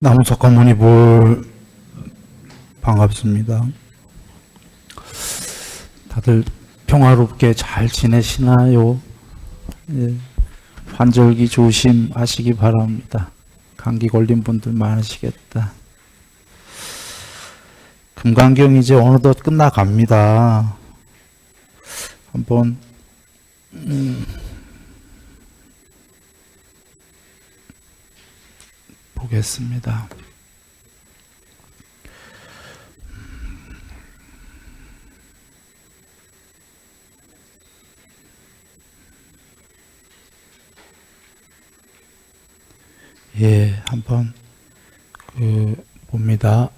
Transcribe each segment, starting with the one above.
나무석가모니볼 반갑습니다. 다들 평화롭게 잘 지내시나요? 예, 환절기 조심하시기 바랍니다. 감기 걸린 분들 많으시겠다. 금강경 이제 어느덧 끝나갑니다. 한번 보겠습니다. 예, 한번 봅니다.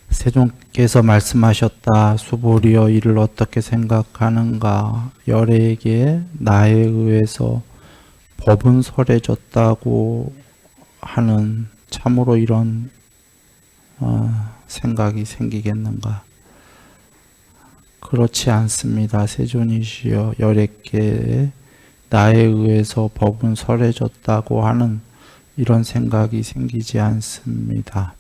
세종께서 말씀하셨다. 수보리여 이를 어떻게 생각하는가? 열애에게 나에 의해서 법은 설해졌다고 하는 참으로 이런 생각이 생기겠는가? 그렇지 않습니다. 세존이시여 열애께 나에 의해서 법은 설해졌다고 하는 이런 생각이 생기지 않습니다.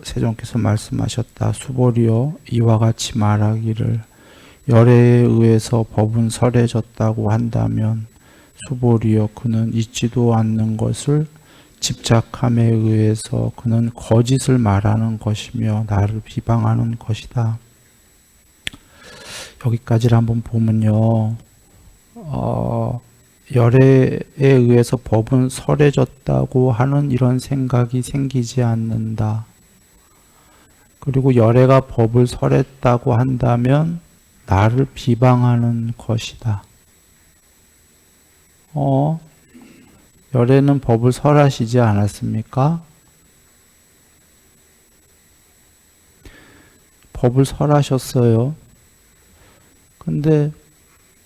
세종께서 말씀하셨다. 수보리여 이와 같이 말하기를 열애에 의해서 법은 설해졌다고 한다면 수보리여 그는 있지도 않는 것을 집착함에 의해서 그는 거짓을 말하는 것이며 나를 비방하는 것이다. 여기까지를 한번 보면요. 열애에 의해서 법은 설해졌다고 하는 이런 생각이 생기지 않는다. 그리고 열애가 법을 설했다고 한다면 나를 비방하는 것이다. 열애는 법을 설하시지 않았습니까? 법을 설하셨어요. 근데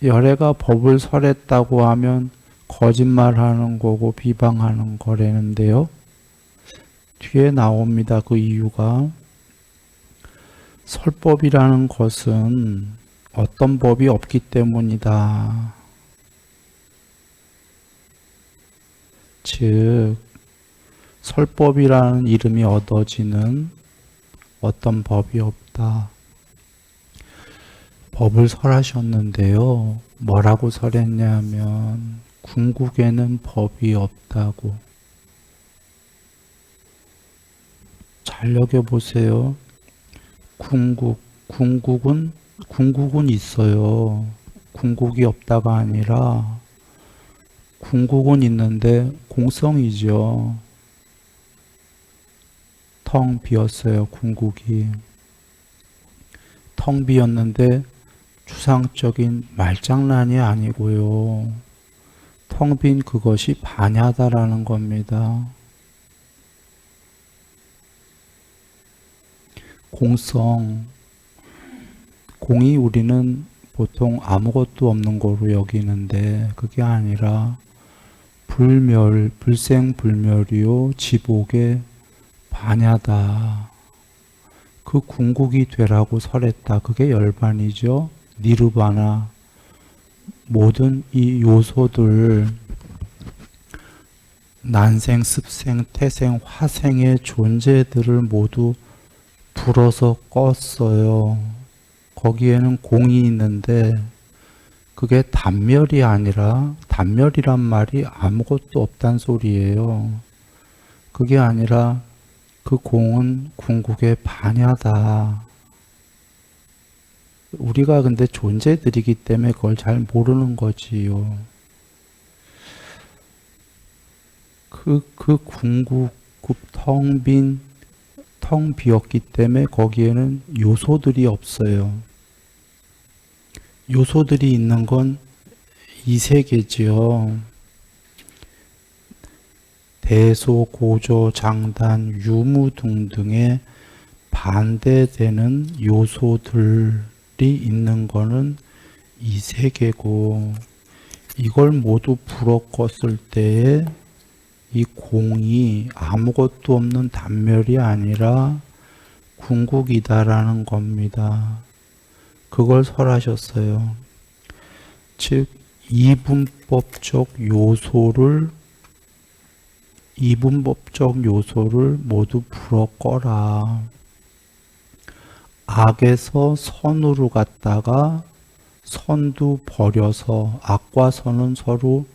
열애가 법을 설했다고 하면 거짓말하는 거고 비방하는 거라는데요. 뒤에 나옵니다. 그 이유가. 설법이라는 것은 어떤 법이 없기 때문이다. 즉, 설법이라는 이름이 얻어지는 어떤 법이 없다. 법을 설하셨는데요. 뭐라고 설했냐면 궁극에는 법이 없다고. 잘 여겨보세요. 궁극은 있어요. 궁극이 없다가 아니라 궁극은 있는데 공성이죠. 텅 비었어요. 궁극이. 텅 비었는데 추상적인 말장난이 아니고요. 텅 빈 그것이 반야다라는 겁니다. 공성, 공이 우리는 보통 아무것도 없는 거로 여기는데 그게 아니라 불생불멸이요 지복의 반야다. 그 궁극이 되라고 설했다. 그게 열반이죠. 니르바나. 모든 이 요소들 난생, 습생, 태생, 화생의 존재들을 모두 불어서 껐어요. 거기에는 공이 있는데 그게 단멸이 아니라 단멸이란 말이 아무것도 없단 소리예요. 그게 아니라 그 공은 궁극의 반야다. 우리가 근데 존재들이기 때문에 그걸 잘 모르는 거지요. 그 궁극, 텅 비었기 때문에 거기에는 요소들이 없어요. 요소들이 있는 건 이 세계지요. 대소, 고조, 장단, 유무 등등의 반대되는 요소들이 있는 거는 이 세계고, 이걸 모두 불어 껐을 때에 이 공이 아무것도 없는 단멸이 아니라 궁극이다라는 겁니다. 그걸 설하셨어요. 즉 이분법적 요소를 모두 풀어 꺼라. 악에서 선으로 갔다가 선도 버려서, 악과 선은 서로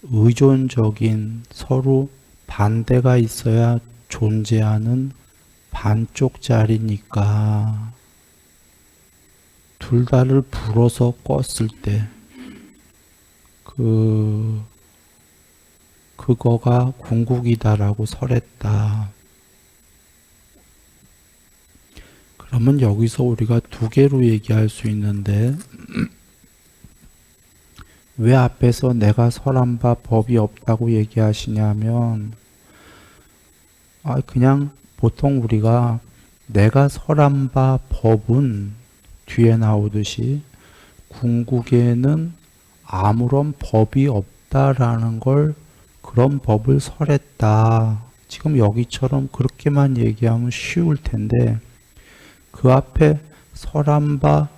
의존적인, 서로 반대가 있어야 존재하는 반쪽짜리니까 둘 다를 불어서 껐을 때 그거가 궁극이다라고 설했다. 그러면 여기서 우리가 두 개로 얘기할 수 있는데, 왜 앞에서 내가 설한 바 법이 없다고 얘기하시냐면, 그냥 보통 우리가 내가 설한 바 법은 뒤에 나오듯이 궁극에는 아무런 법이 없다라는 걸, 그런 법을 설했다. 지금 여기처럼 그렇게만 얘기하면 쉬울 텐데, 그 앞에 설한 바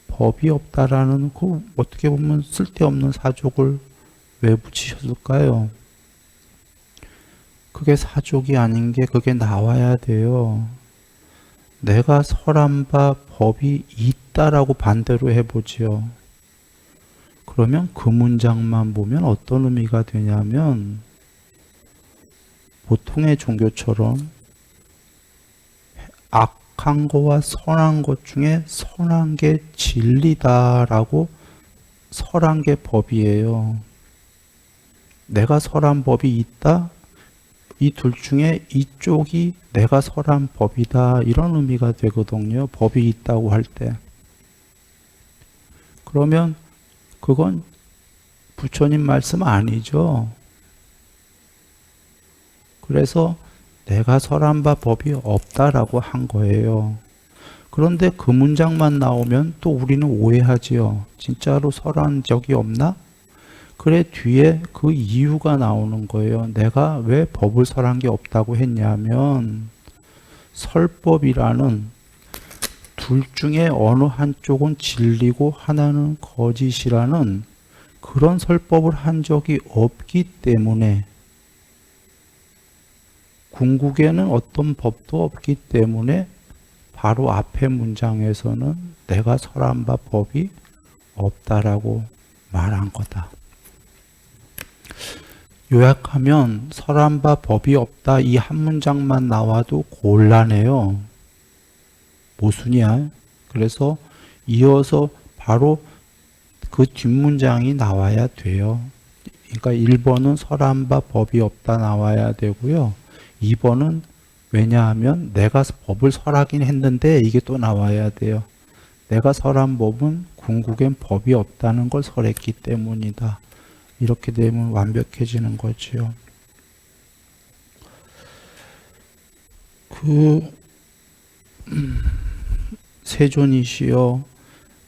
법이 없다라는 그 어떻게 보면 쓸데없는 사족을 왜 붙이셨을까요? 그게 사족이 아닌 게 그게 나와야 돼요. 내가 설한 바 법이 있다라고 반대로 해보지요. 그러면 그 문장만 보면 어떤 의미가 되냐면, 보통의 종교처럼 악한 거와 선한 것 중에 선한 게 진리다라고 설한 게 법이에요. 내가 설한 법이 있다? 이 둘 중에 이쪽이 내가 설한 법이다, 이런 의미가 되거든요. 법이 있다고 할 때. 그러면 그건 부처님 말씀 아니죠. 그래서 내가 설한 바 법이 없다라고 한 거예요. 그런데 그 문장만 나오면 또 우리는 오해하지요. 진짜로 설한 적이 없나? 그래, 뒤에 그 이유가 나오는 거예요. 내가 왜 법을 설한 게 없다고 했냐면, 설법이라는 둘 중에 어느 한쪽은 진리고 하나는 거짓이라는 그런 설법을 한 적이 없기 때문에, 궁극에는 어떤 법도 없기 때문에 바로 앞에 문장에서는 내가 설한 바 법이 없다라고 말한 거다. 요약하면 설한 바 법이 없다, 이 한 문장만 나와도 곤란해요. 모순이야. 그래서 이어서 바로 그 뒷문장이 나와야 돼요. 그러니까 1번은 설한 바 법이 없다 나와야 되고요. 2번은 왜냐하면 내가 법을 설하긴 했는데 이게 또 나와야 돼요. 내가 설한 법은 궁극엔 법이 없다는 걸 설했기 때문이다. 이렇게 되면 완벽해지는 거지요. 세존이시여,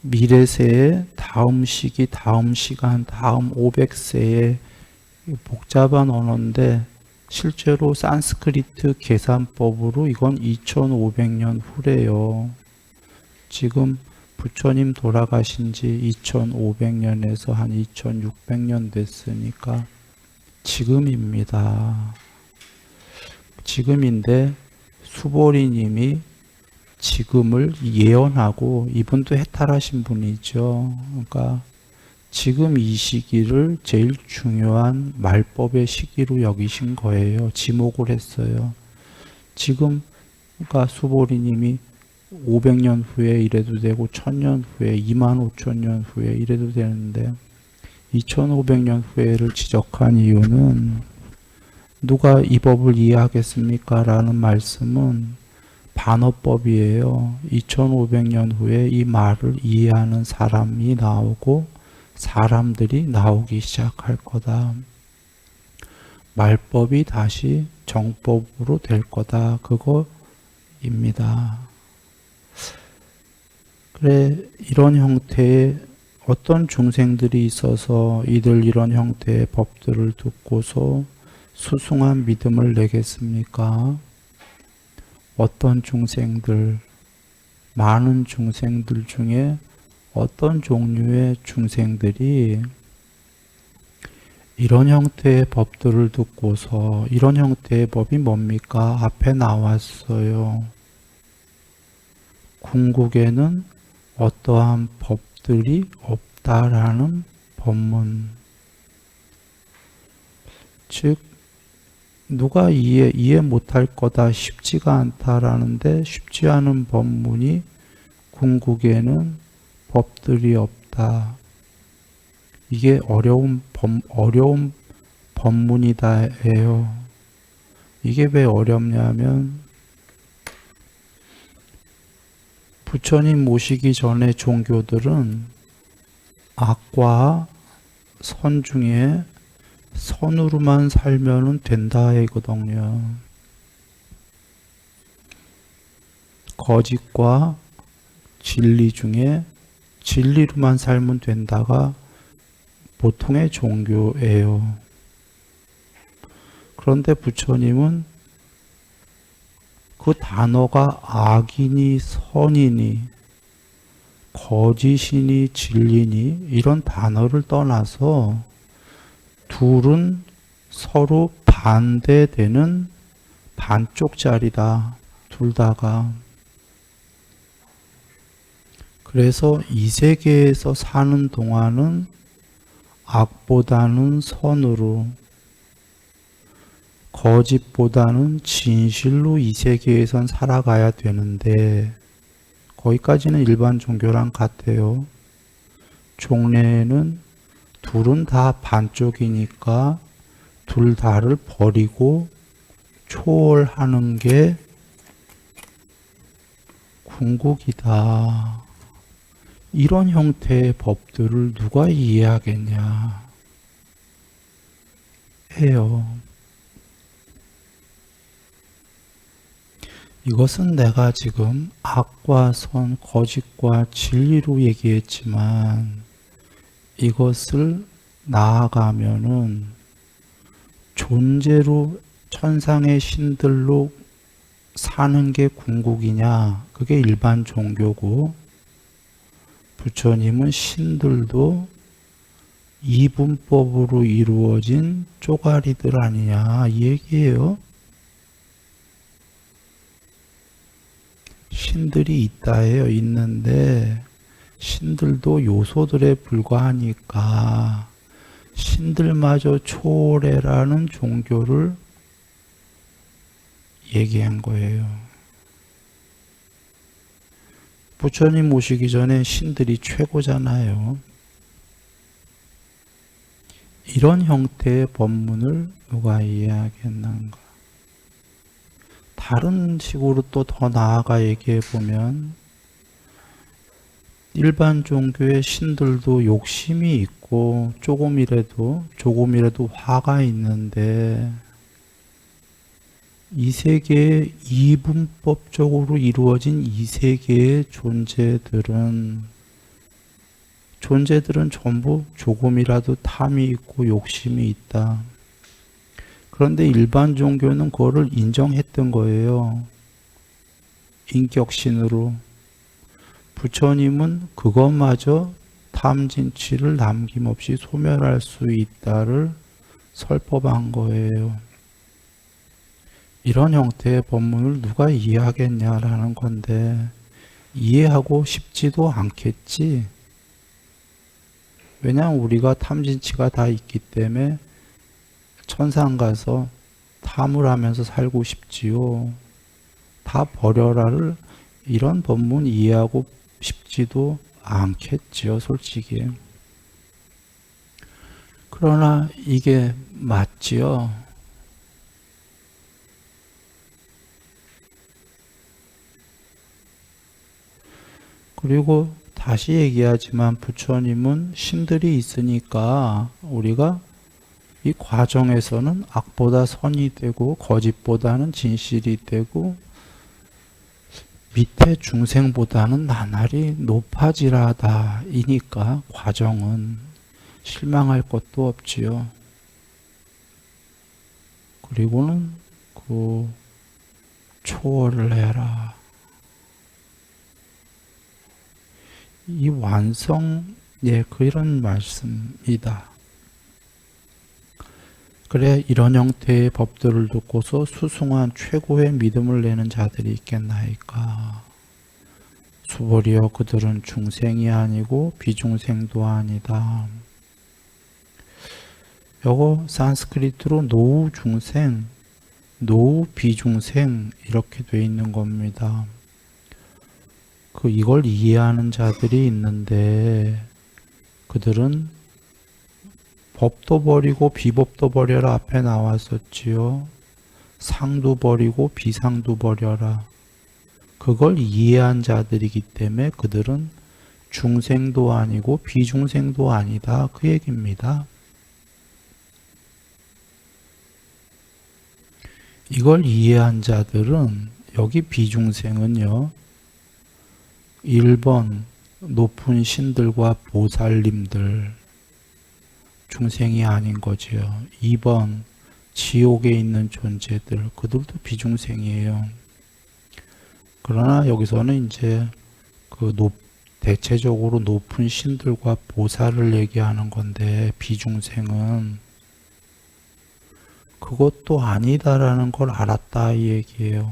미래세에 다음 시기, 다음 시간, 다음 500세에 복잡한 언어인데 실제로 산스크리트 계산법으로 이건 2500년 후래요. 지금 부처님 돌아가신 지 2500년에서 한 2600년 됐으니까 지금입니다. 지금인데 수보리님이 지금을 예언하고, 이분도 해탈하신 분이죠. 그러니까 지금 이 시기를 제일 중요한 말법의 시기로 여기신 거예요. 지목을 했어요. 지금, 그러니까 수보리님이 500년 후에 이래도 되고 1000년 후에 25,000년 후에 이래도 되는데 2500년 후에를 지적한 이유는 누가 이 법을 이해하겠습니까? 라는 말씀은 반어법이에요. 2500년 후에 이 말을 이해하는 사람이 나오고 사람들이 나오기 시작할 거다. 말법이 다시 정법으로 될 거다. 그거입니다. 그래, 이런 형태의 어떤 중생들이 있어서 이들 이런 형태의 법들을 듣고서 수승한 믿음을 내겠습니까? 어떤 중생들, 많은 중생들 중에 어떤 종류의 중생들이 이런 형태의 법들을 듣고서 이런 형태의 법이 뭡니까? 앞에 나왔어요. 궁극에는 어떠한 법들이 없다라는 법문. 즉, 누가 이해 못할 거다, 쉽지가 않다라는데 쉽지 않은 법문이 궁극에는 법들이 없다. 이게 어려운 법문이다예요. 이게 왜 어렵냐면 부처님 모시기 전에 종교들은 악과 선 중에 선으로만 살면 된다 이거든요. 거짓과 진리 중에 진리로만 살면 된다가 보통의 종교예요. 그런데 부처님은 그 단어가 악이니 선이니 거짓이니 진리니 이런 단어를 떠나서 둘은 서로 반대되는 반쪽짜리다. 둘 다가. 그래서 이 세계에서 사는 동안은 악보다는 선으로, 거짓보다는 진실로 이 세계에선 살아가야 되는데 거기까지는 일반 종교랑 같아요. 종래에는 둘은 다 반쪽이니까 둘 다를 버리고 초월하는 게 궁극이다. 이런 형태의 법들을 누가 이해하겠냐 해요. 이것은 내가 지금 악과 선, 거짓과 진리로 얘기했지만 이것을 나아가면은 존재로 천상의 신들로 사는 게 궁극이냐? 그게 일반 종교고 부처님은 신들도 이분법으로 이루어진 쪼가리들 아니냐 이 얘기예요. 신들이 있다해요. 있는데 신들도 요소들에 불과하니까 신들마저 초월해라는 종교를 얘기한 거예요. 부처님 모시기 전에 신들이 최고잖아요. 이런 형태의 법문을 누가 이해하겠는가? 다른 식으로 또 더 나아가 얘기해 보면 일반 종교의 신들도 욕심이 있고 조금이라도 화가 있는데 이 세계의 이분법적으로 이루어진 이 세계의 존재들은 전부 조금이라도 탐이 있고 욕심이 있다. 그런데 일반 종교는 그거를 인정했던 거예요. 인격신으로. 부처님은 그것마저 탐진치를 남김없이 소멸할 수 있다를 설법한 거예요. 이런 형태의 법문을 누가 이해하겠냐라는 건데 이해하고 싶지도 않겠지. 왜냐하면 우리가 탐진치가 다 있기 때문에 천상 가서 탐을 하면서 살고 싶지요. 다 버려라를 이런 법문 이해하고 싶지도 않겠지요, 솔직히. 그러나 이게 맞지요. 그리고 다시 얘기하지만 부처님은 신들이 있으니까 우리가 이 과정에서는 악보다 선이 되고 거짓보다는 진실이 되고 밑에 중생보다는 나날이 높아지라다 이니까 과정은 실망할 것도 없지요. 그리고는 그 초월을 해라. 이 완성, 그런 말씀이다. 그래 이런 형태의 법들을 듣고서 수승한 최고의 믿음을 내는 자들이 있겠나이까. 수보리여 그들은 중생이 아니고 비중생도 아니다. 요거 산스크리트로 노우 중생, 노우 비중생 이렇게 돼 있는 겁니다. 이걸 이해하는 자들이 있는데 그들은 법도 버리고 비법도 버려라 앞에 나왔었지요. 상도 버리고 비상도 버려라. 그걸 이해한 자들이기 때문에 그들은 중생도 아니고 비중생도 아니다. 그 얘기입니다. 이걸 이해한 자들은 여기 비중생은요. 1번 높은 신들과 보살님들 중생이 아닌 거지요. 2번 지옥에 있는 존재들 그들도 비중생이에요. 그러나 여기서는 이제 대체적으로 높은 신들과 보살을 얘기하는 건데 비중생은 그것도 아니다라는 걸 알았다 이 얘기예요.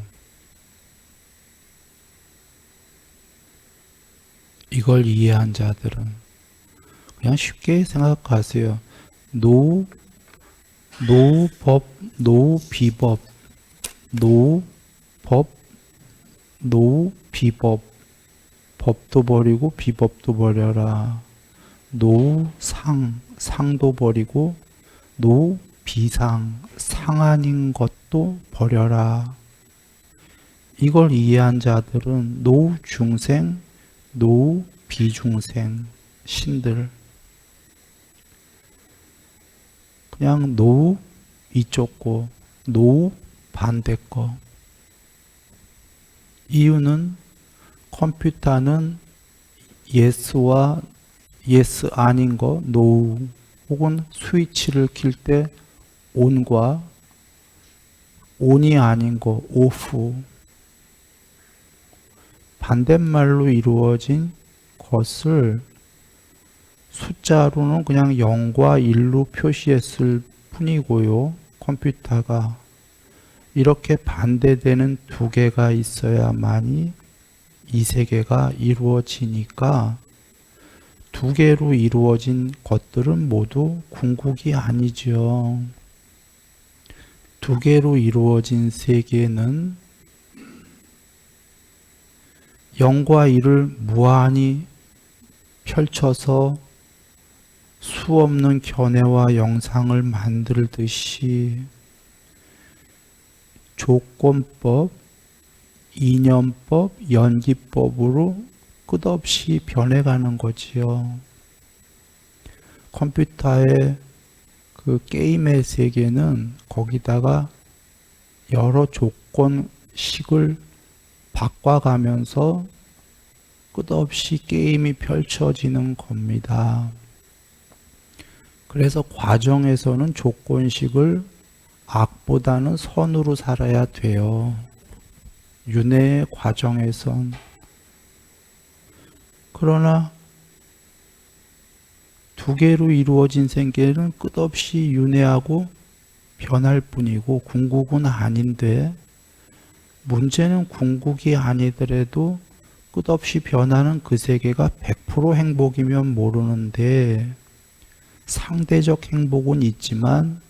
이걸 이해한 자들은 그냥 쉽게 생각하세요. 노법, 노비법, 노법, 노비법, 법도 버리고 비법도 버려라. 노상, 상도 버리고 노비상, 상 아닌 것도 버려라. 이걸 이해한 자들은 노중생, 노비중생, 신들 그냥 노 이쪽 거, 노 반대 거. 이유는 컴퓨터는 예스와 예스 아닌 거, 노 혹은 스위치를 킬 때 온과 온이 아닌 거, 오프 반대말로 이루어진 것을 숫자로는 그냥 0과 1로 표시했을 뿐이고요. 컴퓨터가 이렇게 반대되는 두 개가 있어야만이 이 세계가 이루어지니까 두 개로 이루어진 것들은 모두 궁극이 아니죠. 두 개로 이루어진 세계는 0과 1을 무한히 펼쳐서 수없는 견해와 영상을 만들듯이 조건법, 이념법, 연기법으로 끝없이 변해가는 거지요. 컴퓨터의 게임의 세계는 거기다가 여러 조건식을 바꿔가면서 끝없이 게임이 펼쳐지는 겁니다. 그래서 과정에서는 조건식을 악보다는 선으로 살아야 돼요. 윤회의 과정에선. 그러나 두 개로 이루어진 세계는 끝없이 윤회하고 변할 뿐이고 궁극은 아닌데 문제는 궁극이 아니더라도 끝없이 변하는 그 세계가 100% 행복이면 모르는데 상대적 행복은 있지만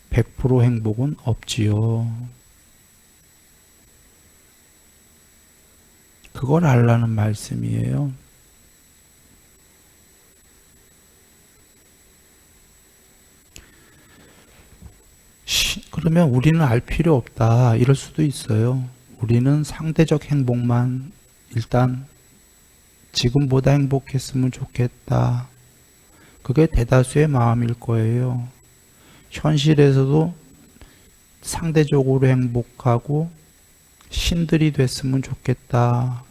100% 행복은 없지요. 그걸 알라는 말씀이에요. 그러면 우리는 알 필요 없다. 이럴 수도 있어요. 우리는 상대적 행복만 일단 지금보다 행복했으면 좋겠다. 그게 대다수의 마음일 거예요. 현실에서도 상대적으로 행복하고 신들이 됐으면 좋겠다.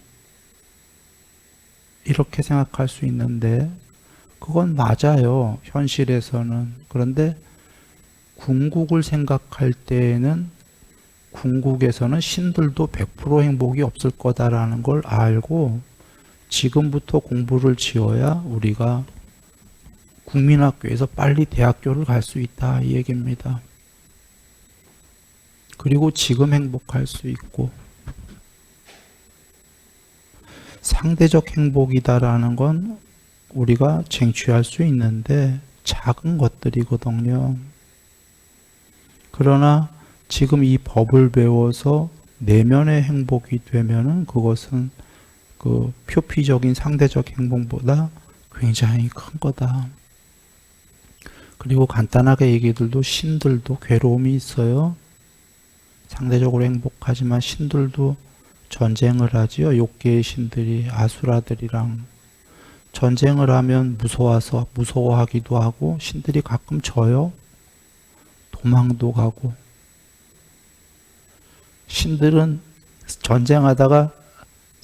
이렇게 생각할 수 있는데 그건 맞아요. 현실에서는. 그런데 궁극을 생각할 때에는 궁극에서는 신들도 100% 행복이 없을 거다라는 걸 알고 지금부터 공부를 지어야 우리가 국민학교에서 빨리 대학교를 갈 수 있다 이 얘기입니다. 그리고 지금 행복할 수 있고, 상대적 행복이다라는 건 우리가 쟁취할 수 있는데 작은 것들이거든요. 그러나 지금 이 법을 배워서 내면의 행복이 되면은 그것은 그 표피적인 상대적 행복보다 굉장히 큰 거다. 그리고 간단하게 얘기들도 신들도 괴로움이 있어요. 상대적으로 행복하지만 신들도 전쟁을 하지요. 욕계의 신들이 아수라들이랑 전쟁을 하면 무서워서 무서워하기도 하고 신들이 가끔 져요. 도망도 가고. 신들은 전쟁하다가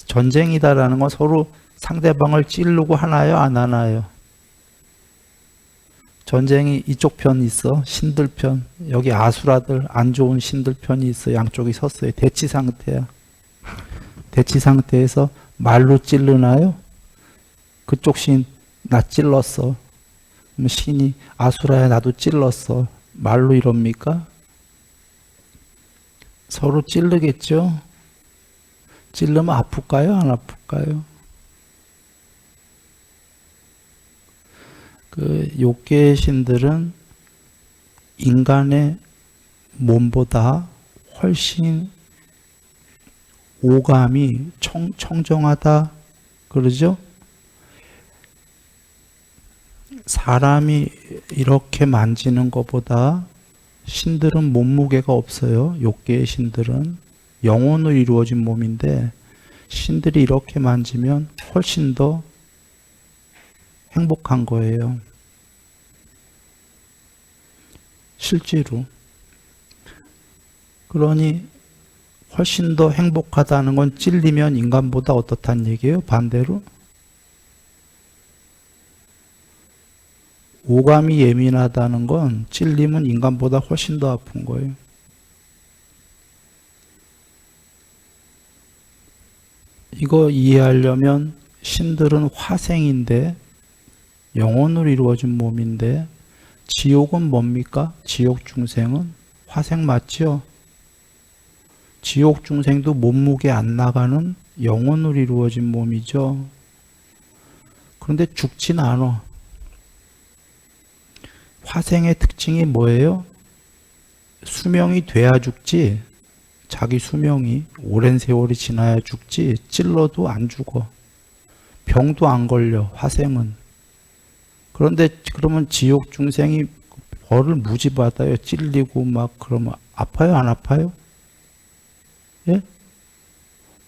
전쟁이다라는 건 서로 상대방을 찌르고 하나요? 안 하나요? 전쟁이 이쪽 편 있어. 신들 편. 여기 아수라들 안 좋은 신들 편이 있어. 양쪽이 섰어요. 대치 상태야. 대치 상태에서 말로 찌르나요? 그쪽 신 나 찔렀어. 그럼 신이 아수라야 나도 찔렀어. 말로 이럽니까? 서로 찌르겠죠? 찔르면 아플까요? 안 아플까요? 그 욕계의 신들은 인간의 몸보다 훨씬 오감이 청정하다 그러죠? 사람이 이렇게 만지는 것보다 신들은 몸무게가 없어요. 욕계의 신들은 영혼으로 이루어진 몸인데 신들이 이렇게 만지면 훨씬 더 행복한 거예요. 실제로. 그러니 훨씬 더 행복하다는 건 찔리면 인간보다 어떻다는 얘기예요? 반대로. 오감이 예민하다는 건 찔리면 인간보다 훨씬 더 아픈 거예요. 이거 이해하려면 신들은 화생인데 영혼으로 이루어진 몸인데 지옥은 뭡니까? 지옥 중생은 화생 맞죠? 지옥 중생도 몸무게 안 나가는 영혼으로 이루어진 몸이죠. 그런데 죽진 않아. 화생의 특징이 뭐예요? 수명이 돼야 죽지. 자기 수명이 오랜 세월이 지나야 죽지. 찔러도 안 죽어. 병도 안 걸려. 화생은. 그런데 그러면 지옥 중생이 벌을 무지 받아요. 찔리고 막 그러면 아파요? 안 아파요? 예?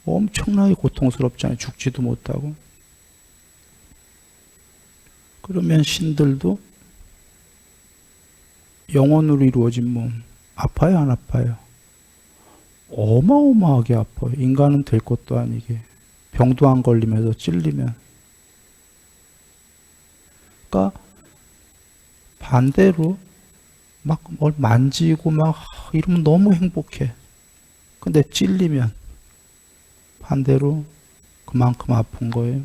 엄청나게 고통스럽잖아요. 죽지도 못하고. 그러면 신들도 영혼으로 이루어진 몸 아파요? 안 아파요? 어마어마하게 아파요. 인간은 될 것도 아니게. 병도 안 걸리면서 찔리면. 그러니까 반대로 막 뭘 만지고 막 이러면 너무 행복해. 근데 찔리면 반대로 그만큼 아픈 거예요.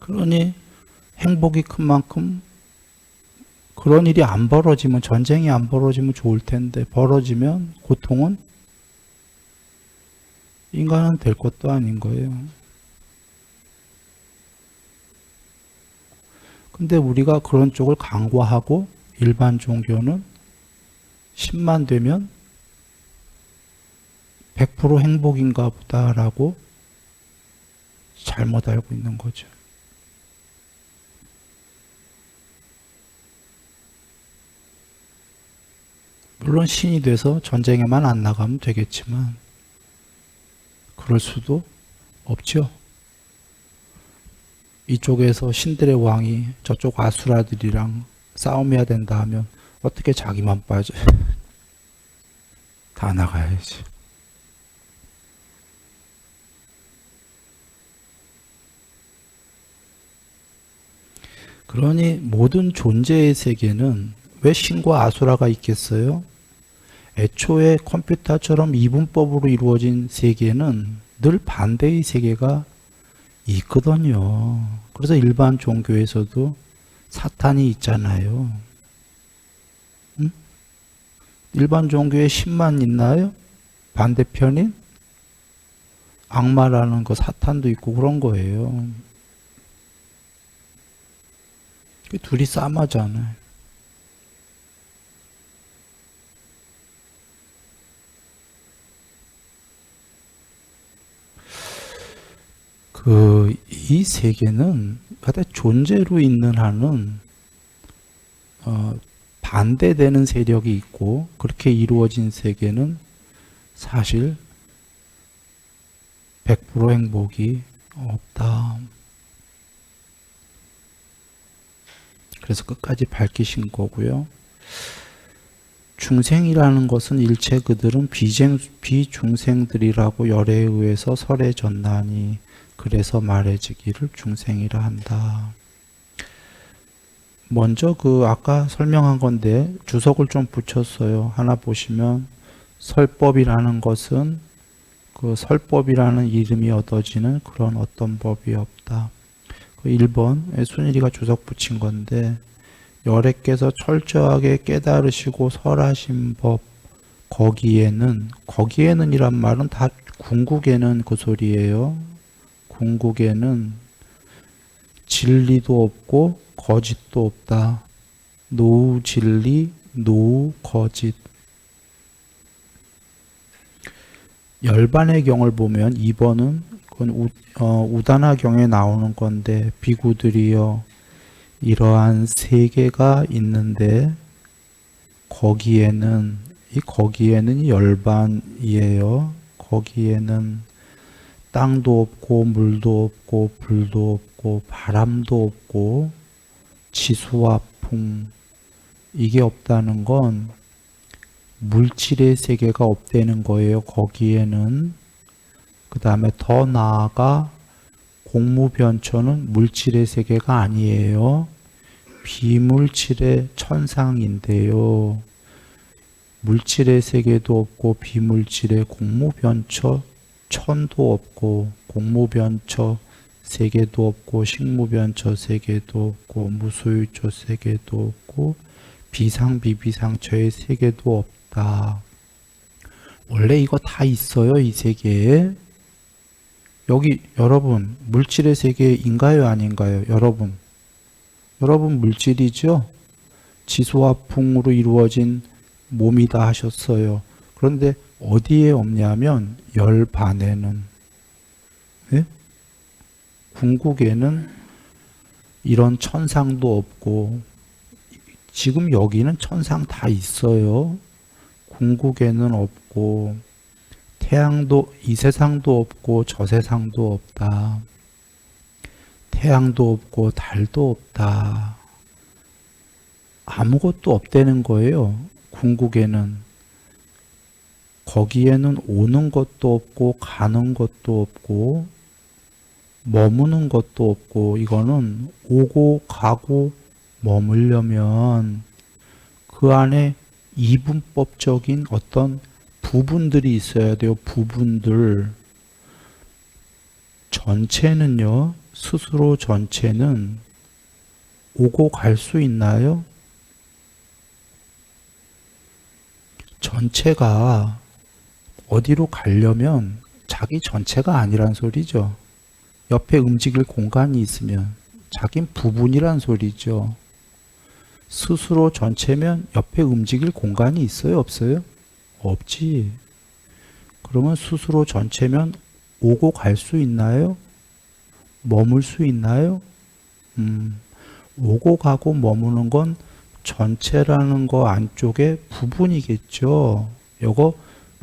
그러니 행복이 큰 만큼 그런 일이 안 벌어지면, 전쟁이 안 벌어지면 좋을 텐데 벌어지면 고통은 인간은 될 것도 아닌 거예요. 근데 우리가 그런 쪽을 강구하고 일반 종교는 10만 되면 100% 행복인가 보다라고 잘못 알고 있는 거죠. 물론 신이 돼서 전쟁에만 안 나가면 되겠지만 그럴 수도 없죠. 이쪽에서 신들의 왕이 저쪽 아수라들이랑 싸움해야 된다 하면 어떻게 자기만 빠져요? 다 나가야지. 그러니 모든 존재의 세계는 왜 신과 아수라가 있겠어요? 애초에 컴퓨터처럼 이분법으로 이루어진 세계는 늘 반대의 세계가 있거든요. 그래서 일반 종교에서도 사탄이 있잖아요. 응? 일반 종교에 신만 있나요? 반대편인 악마라는 거 사탄도 있고 그런 거예요. 둘이 싸마잖아요. 이 세계는 하여튼 존재로 있는 한은 반대되는 세력이 있고 그렇게 이루어진 세계는 사실 100% 행복이 없다. 그래서 끝까지 밝히신 거고요. 중생이라는 것은 일체 그들은 비중생들이라고 열에 의해서 설해졌나니 그래서 말해지기를 중생이라 한다. 먼저 아까 설명한 건데 주석을 좀 붙였어요. 하나 보시면 설법이라는 것은 설법이라는 이름이 얻어지는 그런 어떤 법이 없다. 1번 순일이가 주석 붙인 건데 열애께서 철저하게 깨달으시고 설하신 법 거기에는 이란 말은 다 궁극에는 그 소리예요. 궁극에는 진리도 없고 거짓도 없다. 노우 진리, 노우 거짓. 열반의 경을 보면 2번은 그건 우다나경에 나오는 건데 비구들이여 이러한 세계가 있는데 거기에는 열반이에요. 거기에는 땅도 없고 물도 없고 불도 없고 바람도 없고 지수와 풍 이게 없다는 건 물질의 세계가 없다는 거예요. 거기에는. 그 다음에 더 나아가 공무변초는 물질의 세계가 아니에요. 비물질의 천상인데요. 물질의 세계도 없고 비물질의 공무변초 천도 없고 공무변초 세계도 없고 식무변초 세계도 없고 무소유초 세계도 없고 비상비비상처의 세계도 없다. 원래 이거 다 있어요. 이 세계에. 여기 여러분 물질의 세계인가요? 아닌가요? 여러분 물질이죠? 지수와 풍으로 이루어진 몸이다 하셨어요. 그런데 어디에 없냐면 열반에는 예? 궁극에는 이런 천상도 없고 지금 여기는 천상 다 있어요. 궁극에는 없고 태양도 이 세상도 없고 저 세상도 없다. 태양도 없고 달도 없다. 아무것도 없다는 거예요. 궁극에는. 거기에는 오는 것도 없고 가는 것도 없고 머무는 것도 없고 이거는 오고 가고 머물려면 그 안에 이분법적인 어떤 부분들이 있어야 돼요. 부분들. 전체는요. 스스로 전체는 오고 갈 수 있나요? 전체가 어디로 가려면 자기 전체가 아니란 소리죠. 옆에 움직일 공간이 있으면 자긴 부분이란 소리죠. 스스로 전체면 옆에 움직일 공간이 있어요? 없어요? 없지. 그러면 스스로 전체면 오고 갈 수 있나요? 머물 수 있나요? 오고 가고 머무는 건 전체라는 거 안쪽에 부분이겠죠.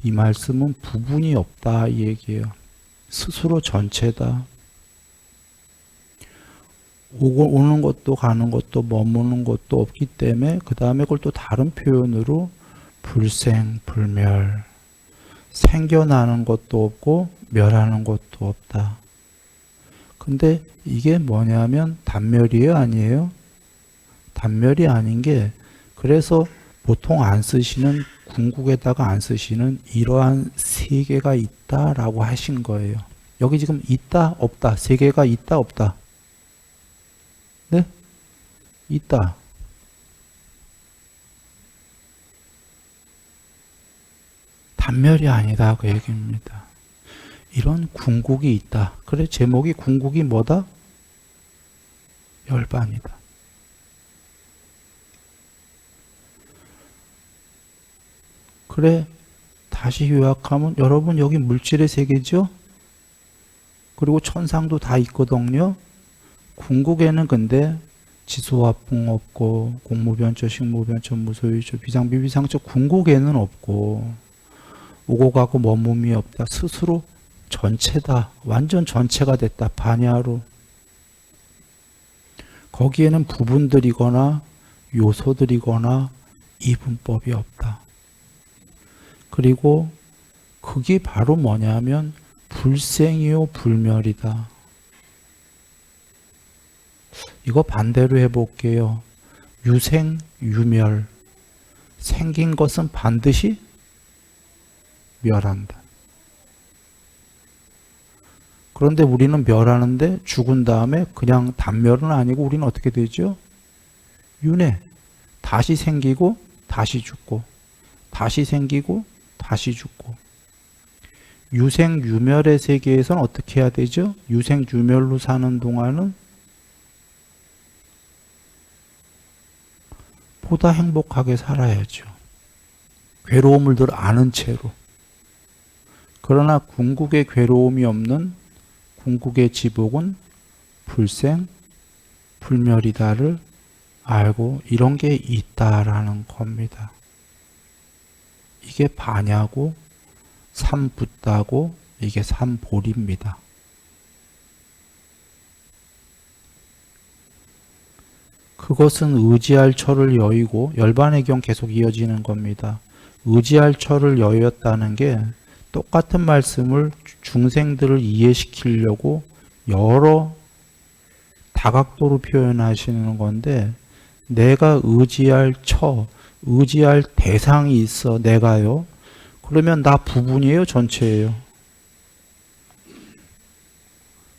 이 말씀은 부분이 없다 이 얘기예요. 스스로 전체다. 오는 것도 가는 것도 머무는 것도 없기 때문에 그 다음에 그걸 또 다른 표현으로 불생, 불멸, 생겨나는 것도 없고 멸하는 것도 없다. 근데 이게 뭐냐면 단멸이에요? 아니에요? 단멸이 아닌 게 그래서 보통 안 쓰시는 궁극에다가 안 쓰시는 이러한 세계가 있다라고 하신 거예요. 여기 지금 있다, 없다. 세계가 있다, 없다. 네? 있다. 단멸이 아니다. 그 얘기입니다. 이런 궁극이 있다. 그래, 제목이 궁극이 뭐다? 열반이다. 그래, 다시 요약하면 여러분 여기 물질의 세계죠? 그리고 천상도 다 있거든요. 궁극에는 근데 지수화풍 없고 공무변처, 식무변처, 무소유처, 비상비비상처 궁극에는 없고 오고 가고 머금이 없다. 스스로 전체다. 완전 전체가 됐다. 반야로. 거기에는 부분들이거나 요소들이거나 이분법이 없다. 그리고 그게 바로 뭐냐면 불생이요 불멸이다. 이거 반대로 해볼게요. 유생, 유멸. 생긴 것은 반드시 멸한다. 그런데 우리는 멸하는데 죽은 다음에 그냥 단멸은 아니고 우리는 어떻게 되죠? 윤회. 다시 생기고 다시 죽고 다시 생기고 다시 죽고. 유생, 유멸의 세계에서는 어떻게 해야 되죠? 유생, 유멸로 사는 동안은 보다 행복하게 살아야죠. 괴로움을 늘 아는 채로. 그러나 궁극의 괴로움이 없는 궁극의 지복은 불생, 불멸이다를 알고 이런 게 있다라는 겁니다. 이게 반야고 삼붓다고 이게 삼볼입니다. 그것은 의지할 처를 여의고 열반의 경 계속 이어지는 겁니다. 의지할 처를 여였다는 게 똑같은 말씀을 중생들을 이해시키려고 여러 다각도로 표현하시는 건데 내가 의지할 처, 의지할 대상이 있어. 내가요. 그러면 나 부분이에요? 전체예요?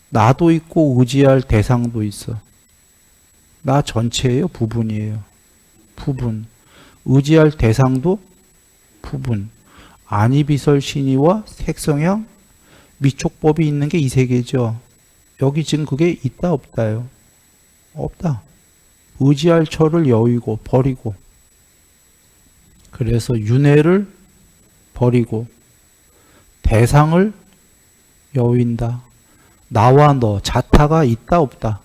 나도 있고 의지할 대상도 있어. 나 전체예요? 부분이에요? 부분. 의지할 대상도 부분. 안이비설 신의와 색성향 미촉법이 있는 게 이 세계죠. 여기 지금 그게 있다 없다요? 없다. 의지할 처를 여의고 버리고 그래서 윤회를 버리고 대상을 여윈다. 나와 너 자타가 있다 없다?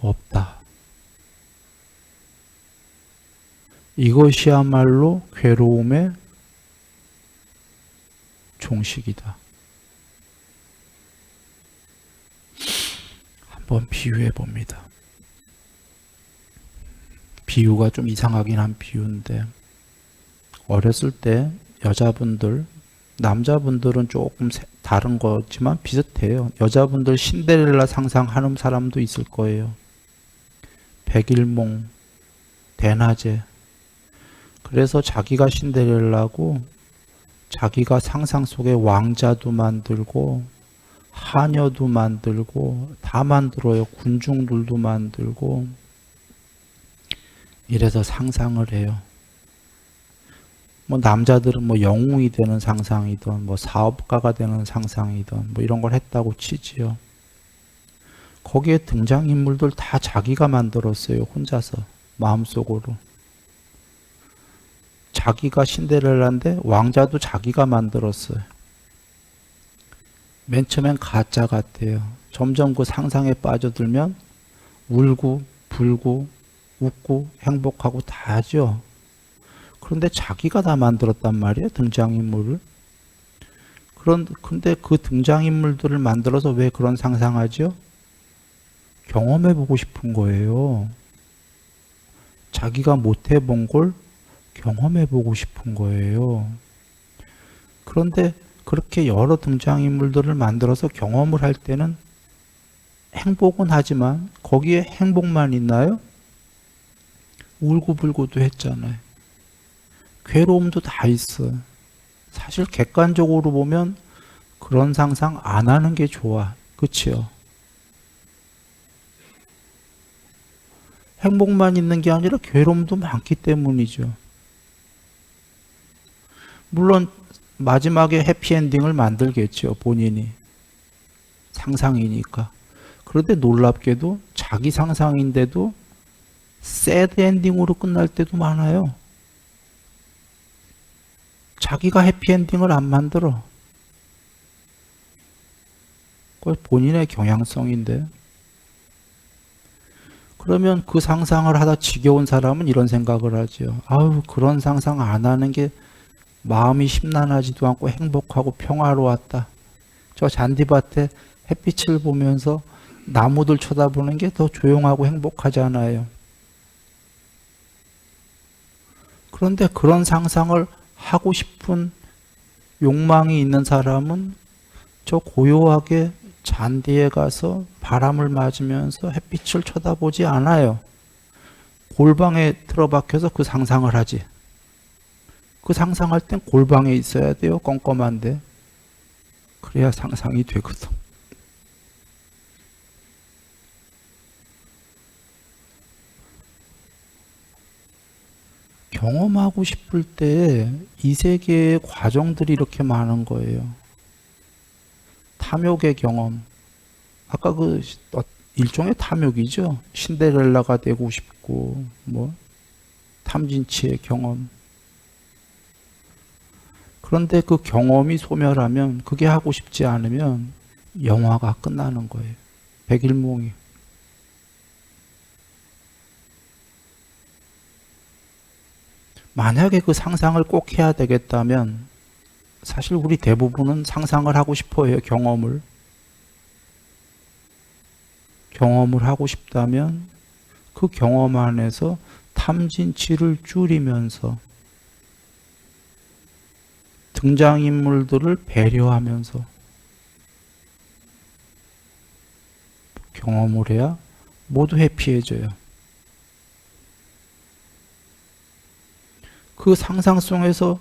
없다. 이것이야말로 괴로움의 종식이다. 한번 비유해 봅니다. 비유가 좀 이상하긴 한 비유인데 어렸을 때 여자분들, 남자분들은 조금 다른 거지만 비슷해요. 여자분들 신데렐라 상상하는 사람도 있을 거예요. 백일몽, 대낮에. 그래서 자기가 신데렐라고 자기가 상상 속에 왕자도 만들고 하녀도 만들고 다 만들어요. 군중들도 만들고 이래서 상상을 해요. 뭐 남자들은 뭐 영웅이 되는 상상이든 뭐 사업가가 되는 상상이든 뭐 이런 걸 했다고 치지요. 거기에 등장인물들 다 자기가 만들었어요. 혼자서 마음속으로. 자기가 신데렐라인데 왕자도 자기가 만들었어요. 맨 처음엔 가짜 같아요. 점점 그 상상에 빠져들면 울고 불고 웃고 행복하고 다 하죠. 그런데 자기가 다 만들었단 말이에요. 등장인물을. 근데 그 등장인물들을 만들어서 왜 그런 상상하죠? 경험해보고 싶은 거예요. 자기가 못해본 걸 경험해보고 싶은 거예요. 그런데 그렇게 여러 등장인물들을 만들어서 경험을 할 때는 행복은 하지만 거기에 행복만 있나요? 울고불고도 했잖아요. 괴로움도 다 있어요. 사실 객관적으로 보면 그런 상상 안 하는 게 좋아. 그치요? 행복만 있는 게 아니라 괴로움도 많기 때문이죠. 물론 마지막에 해피엔딩을 만들겠죠. 본인이. 상상이니까. 그런데 놀랍게도 자기 상상인데도 새드 엔딩으로 끝날 때도 많아요. 자기가 해피엔딩을 안 만들어. 그건 본인의 경향성인데. 그러면 그 상상을 하다 지겨운 사람은 이런 생각을 하죠. 아우, 그런 상상 안 하는 게 마음이 심란하지도 않고 행복하고 평화로웠다. 저 잔디밭에 햇빛을 보면서 나무들 쳐다보는 게 더 조용하고 행복하잖아요. 그런데 그런 상상을 하고 싶은 욕망이 있는 사람은 저 고요하게 잔디에 가서 바람을 맞으면서 햇빛을 쳐다보지 않아요. 골방에 틀어박혀서 그 상상을 하지. 그 상상할 땐 골방에 있어야 돼요. 껌껌한데. 그래야 상상이 되거든. 경험하고 싶을 때 이 세계의 과정들이 이렇게 많은 거예요. 탐욕의 경험. 아까 그 일종의 탐욕이죠. 신데렐라가 되고 싶고, 탐진치의 경험. 그런데 그 경험이 소멸하면, 그게 하고 싶지 않으면 영화가 끝나는 거예요. 백일몽이. 만약에 그 상상을 꼭 해야 되겠다면 사실 우리 대부분은 상상을 하고 싶어 해요. 경험을 하고 싶다면 그 경험 안에서 탐진치를 줄이면서 등장인물들을 배려하면서 경험을 해야 모두 해피해져요. 그 상상 속에서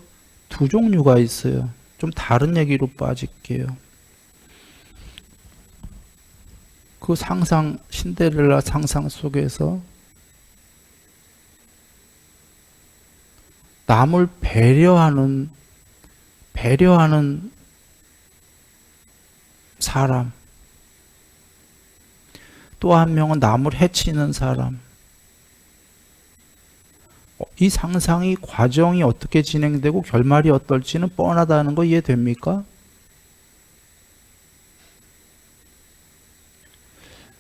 두 종류가 있어요. 좀 다른 얘기로 빠질게요. 그 상상, 신데렐라 상상 속에서 남을 배려하는 사람, 또 한 명은 남을 해치는 사람. 이 상상이 과정이 어떻게 진행되고 결말이 어떨지는 뻔하다는 거 이해됩니까?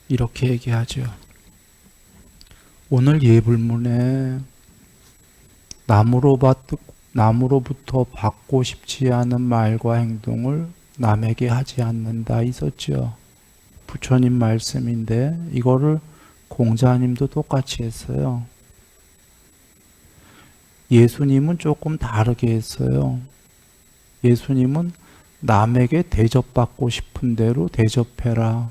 이렇게 얘기하죠. 오늘 예불문에 남으로부터 받고 싶지 않은 말과 행동을 남에게 하지 않는다 있었죠. 부처님 말씀인데 이거를 공자님도 똑같이 했어요. 예수님은 조금 다르게 했어요. 예수님은 남에게 대접받고 싶은 대로 대접해라.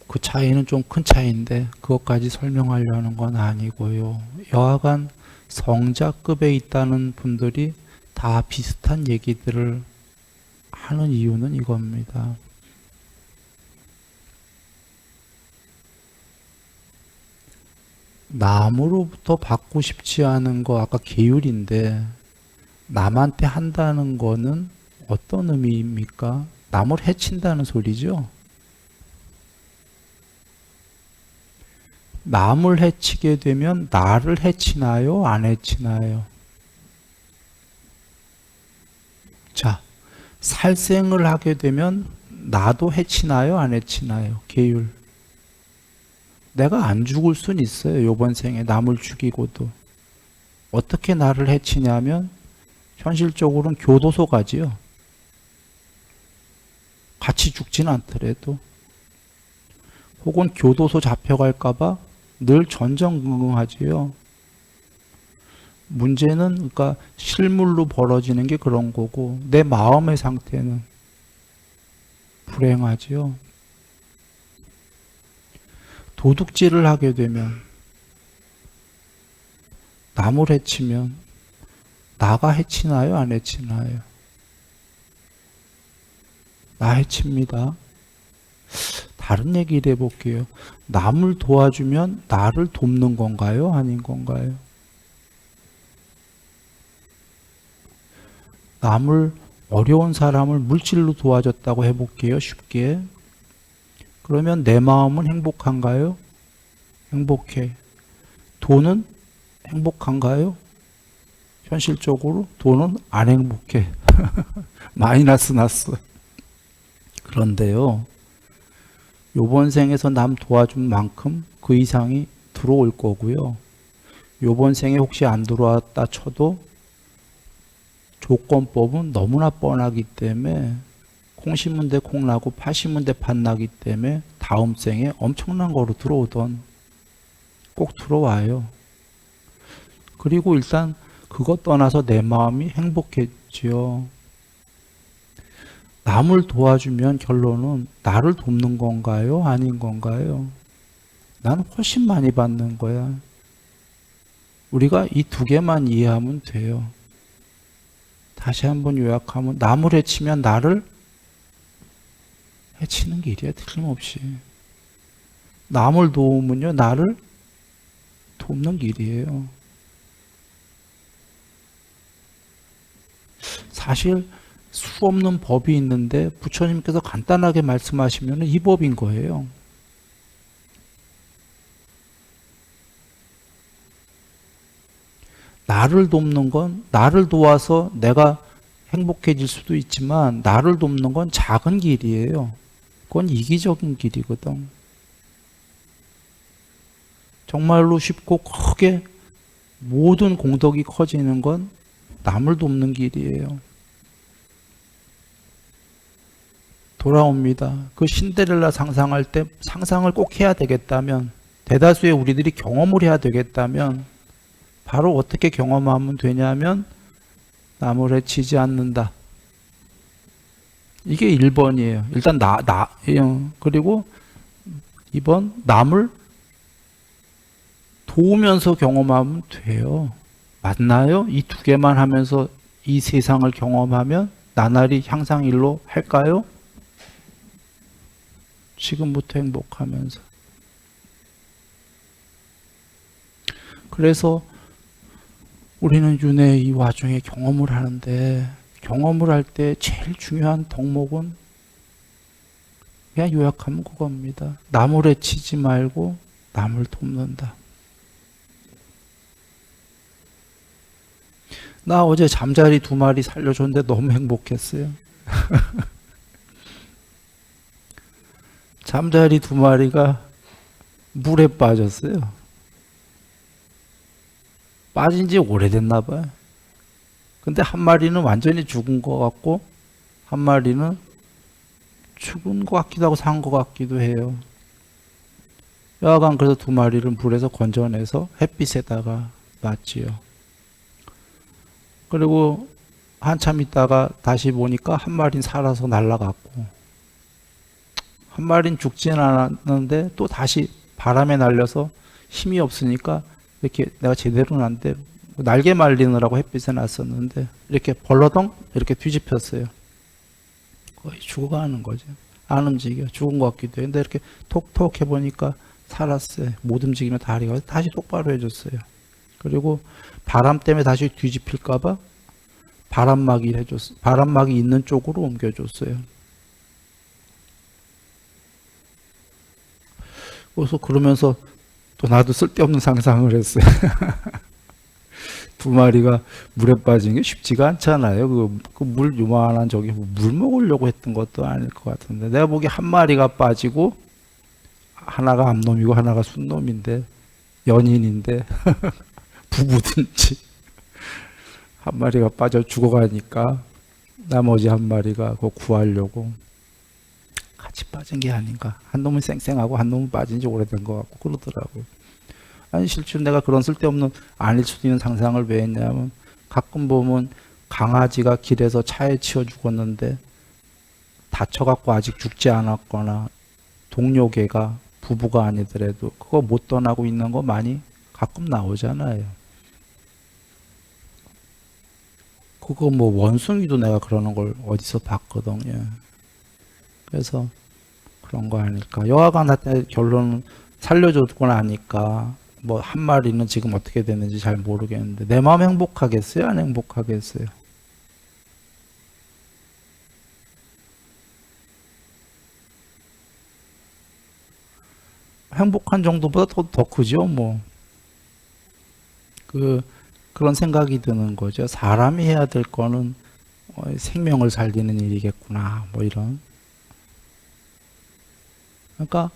그 차이는 좀 큰 차이인데 그것까지 설명하려는 건 아니고요. 여하간 성자급에 있다는 분들이 다 비슷한 얘기들을 하는 이유는 이겁니다. 남으로부터 받고 싶지 않은 거 아까 계율인데 남한테 한다는 거는 어떤 의미입니까? 남을 해친다는 소리죠. 남을 해치게 되면 나를 해치나요? 안 해치나요? 자, 살생을 하게 되면 나도 해치나요? 안 해치나요? 계율. 내가 안 죽을 순 있어요. 요번 생에 남을 죽이고도. 어떻게 나를 해치냐면 현실적으로는 교도소 가지요. 같이 죽진 않더라도. 혹은 교도소 잡혀갈까봐 늘 전전긍긍하지요. 문제는 그러니까 실물로 벌어지는 게 그런 거고 내 마음의 상태는 불행하지요. 도둑질을 하게 되면 남을 해치면 나가 해치나요? 안 해치나요? 나 해칩니다. 다른 얘기를 해볼게요. 남을 도와주면 나를 돕는 건가요? 아닌 건가요? 남을, 어려운 사람을 물질로 도와줬다고 해볼게요. 쉽게. 그러면 내 마음은 행복한가요? 행복해. 돈은 행복한가요? 현실적으로 돈은 안 행복해. 마이너스 났어. 그런데요, 요번 생에서 남 도와준 만큼 그 이상이 들어올 거고요. 요번 생에 혹시 안 들어왔다 쳐도 조건법은 너무나 뻔하기 때문에 콩 심은 데 콩 나고 파 심은 데 팥 나기 때문에 다음 생에 엄청난 거로 들어오던 꼭 들어와요. 그리고 일단 그거 떠나서 내 마음이 행복했지요. 남을 도와주면 결론은 나를 돕는 건가요? 아닌 건가요? 난 훨씬 많이 받는 거야. 우리가 이 두 개만 이해하면 돼요. 다시 한번 요약하면 남을 해치면 나를 해치는 길이야, 틀림없이. 남을 도우면요, 나를 돕는 길이에요. 사실 수 없는 법이 있는데 부처님께서 간단하게 말씀하시면 이 법인 거예요. 나를 돕는 건 나를 도와서 내가 행복해질 수도 있지만 나를 돕는 건 작은 길이에요. 그건 이기적인 길이거든. 정말로 쉽고 크게 모든 공덕이 커지는 건 남을 돕는 길이에요. 돌아옵니다. 그 신데렐라 상상할 때 상상을 꼭 해야 되겠다면, 대다수의 우리들이 경험을 해야 되겠다면 바로 어떻게 경험하면 되냐면 남을 해치지 않는다. 이게 1번이에요. 일단 그리고 2번 남을 도우면서 경험하면 돼요. 맞나요? 이 두 개만 하면서 이 세상을 경험하면 나날이 향상일로 할까요? 지금부터 행복하면서. 그래서 우리는 윤회의 이 와중에 경험을 하는데, 경험을 할 때 제일 중요한 덕목은 그냥 요약하면 그겁니다. 남을 해치지 말고 남을 돕는다. 나 어제 잠자리 2마리 살려줬는데 너무 행복했어요. 잠자리 2마리가 물에 빠졌어요. 빠진 지 오래됐나 봐요. 근데 한 마리는 완전히 죽은 것 같고 한 마리는 죽은 것 같기도 하고 산 것 같기도 해요. 여하간 그래서 2마리를 물에서 건져내서 햇빛에다가 놨지요. 그리고 한참 있다가 다시 보니까 한 마리는 살아서 날아갔고, 한 마리는 죽지는 않았는데 또 다시 바람에 날려서 힘이 없으니까 이렇게 내가 제대로는 안 돼. 날개 말리느라고 햇빛에 놨었는데 이렇게 벌러덩 이렇게 뒤집혔어요. 거의 죽어가는 거죠. 안 움직여. 죽은 것 같기도 해. 근데 이렇게 톡톡 해보니까 살았어요. 못 움직이면 다리가 다시 똑바로 해줬어요. 그리고 바람 때문에 다시 뒤집힐까봐 바람막이를 해줬어요. 바람막이 있는 쪽으로 옮겨줬어요. 그래서 그러면서 또 나도 쓸데없는 상상을 했어요. 2마리가 물에 빠진 게 쉽지가 않잖아요. 그 물 요만한 저기 물 먹으려고 했던 것도 아닐 것 같은데, 내가 보기에 한 마리가 빠지고 하나가 암놈이고 하나가 순놈인데, 연인인데 부부든지 한 마리가 빠져 죽어가니까 나머지 한 마리가 그거 구하려고 같이 빠진 게 아닌가. 한 놈은 쌩쌩하고 한 놈은 빠진 지 오래된 것 같고 그러더라고요. 아니 실제로 내가 그런 쓸데없는 아닐 수도 있는 상상을 왜 했냐면, 가끔 보면 강아지가 길에서 차에 치여 죽었는데 다쳐갖고 아직 죽지 않았거나 동료개가 부부가 아니더라도 그거 못 떠나고 있는 거 많이 가끔 나오잖아요. 그거 뭐 원숭이도 내가 그러는 걸 어디서 봤거든요. 그래서 그런 거 아닐까. 여하간 하여튼 결론은 살려주고 나니까 뭐 한 마리는 지금 어떻게 됐는지 잘 모르겠는데 내 마음 행복하겠어요? 안 행복하겠어요? 행복한 정도보다 더 크죠, 뭐. 그런 생각이 드는 거죠. 사람이 해야 될 거는 생명을 살리는 일이겠구나, 뭐 이런. 그러니까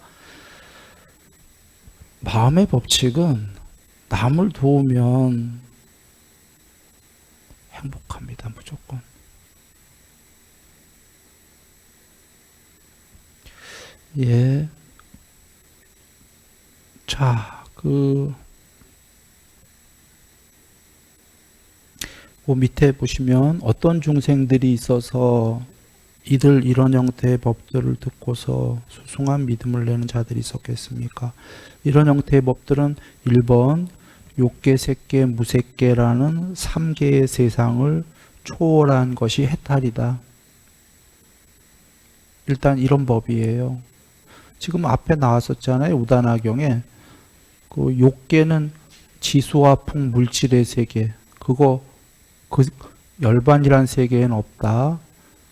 마음의 법칙은 남을 도우면 행복합니다, 무조건. 예. 자, 밑에 보시면 어떤 중생들이 있어서 이들 이런 형태의 법들을 듣고서 수승한 믿음을 내는 자들이 있었겠습니까? 이런 형태의 법들은 1번 욕계, 색계, 무색계라는 3개의 세상을 초월한 것이 해탈이다. 일단 이런 법이에요. 지금 앞에 나왔었잖아요. 우다나경에 그 욕계는 지수화풍 물질의 세계, 그 열반이란 세계에는 없다.